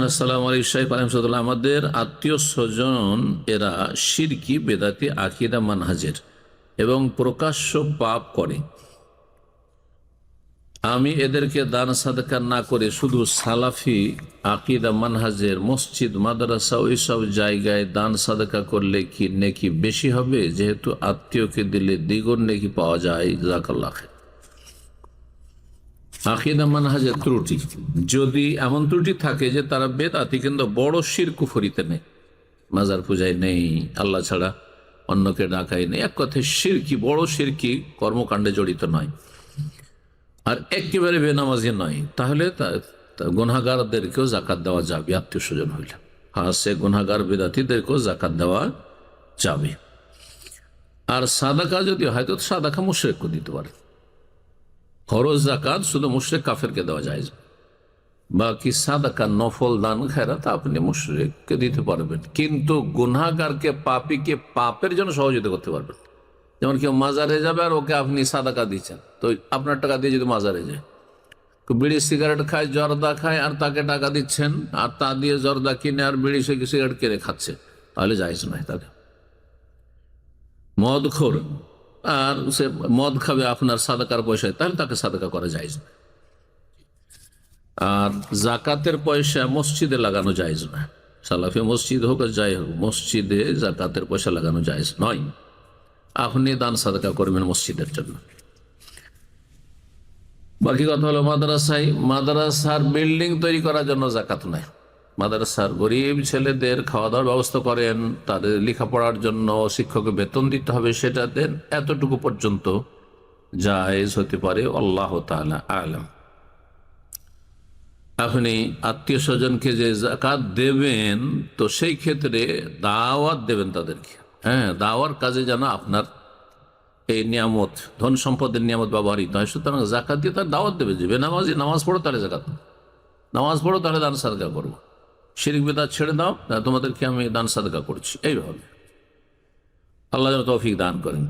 আসসালামু আলাইকুম সাহেব আলহামদুলিল্লাহ। আমাদের আত্মীয় স্বজন এরা শিরকি বেদাতি আকীদা মানহাজের এবং প্রকাশ্য পাপ করে। আমি এদেরকে দান সাদকা না করে শুধু সালাফি আকীদা মানহাজের মসজিদ মাদ্রাসা ওই সব জায়গায় দান সাদকা করলে কি নেকি বেশি হবে, যেহেতু আত্মীয়কে দিলে দ্বিগুণ নেকি পাওয়া যায়? জাযাকাল্লাহ খাইর। আকীদা মানহাজের ত্রুটি, যদি এমন ত্রুটি থাকে যে তারা বেদাতি কিন্তু বড় শিরক কুফরিতে নেই, মাজার পূজায় নেই, আল্লাহ ছাড়া অন্যকে ডাকাই নেই, এক কথায় শিরকি বড় শিরকি কর্মকাণ্ডে জড়িত নয়, আর একেবারে বেনামাজি নয়, তাহলে গুনাহগারদেরকেও জাকাত দেওয়া যাবে। আত্মীয় স্বজন হইলে সে গুনাহগার বেদাতিদেরকেও জাকাত দেওয়া যাবে। আর সাদাকা যদি হয় তো সাদাকা মুশরিককে দিতে পারে। ফরজ জাকাত শুধু মুশরিক কাফেরকে দেওয়া যায়, বাকি সাদাকা নফল দান খেরাত আপনি মুশরিককে দিতে পারবেন, কিন্তু গুনাহগারকে পাপীকে পাপের জন্য সহযোগিতা করতে পারবেন। যেমন কেউ মাজারে যাবে আর ওকে আপনি সাদাকা দিচ্ছেন, তো আপনার টাকা দিয়ে যদি মাজারে যায়, বিড়ি সিগারেট খায়, জর্দা খায়, আর তাকে টাকা দিচ্ছেন, আর তা দিয়ে জর্দা কিনে আর বিড়ি সিগারেট কিনে খাচ্ছে, তাহলে জায়েজ নয়। তাকে মদখোর আর সে মদ খাবে আপনার সাদাকার পয়সায়, তাহলে তাকে সাদাকা করা জায়েজ না। আর জাকাতের পয়সা মসজিদে লাগানো জায়েজ না, সালাফি মসজিদ হোক আর যাই হোক, মসজিদে জাকাতের পয়সা লাগানো জায়েজ নয়। আপনি দান সাদাকা করবেন মসজিদের জন্য। বাকি কথা হলো মাদ্রাসার বিল্ডিং তৈরি করার জন্য জাকাত নাই। মাদ্রাসার গরিব ছেলেদের খাওয়া দাওয়ার ব্যবস্থা করেন, তাদের লেখাপড়ার জন্য শিক্ষককে বেতন দিতে হবে, সেটা দেন, এতটুকু পর্যন্ত জায়েজ হতে পারে। আল্লাহ তাআলা আ'লাম। আপনি আত্মীয় স্বজনকে যে জাকাত দেবেন, তো সেই ক্ষেত্রে দাওয়াত দেবেন তাদেরকে। হ্যাঁ, দাওয়ার কাজে যেন আপনার এই নিয়ামত, ধন সম্পদের নিয়ামত ব্যবহৃত হয়, সুতরাং জাকাত দিয়ে তার দাওয়াত দেবে। যে বেনামাজি নামাজ পড়ো তাহলে জাকাত, নামাজ পড়ো তাহলে দান সাদকা করবো, শিরক বিদআত ছেড়ে দাও, তোমাদেরকে আমি দান সাদকা করছি, এইভাবে। আল্লাহ যেন তৌফিক দান করেন।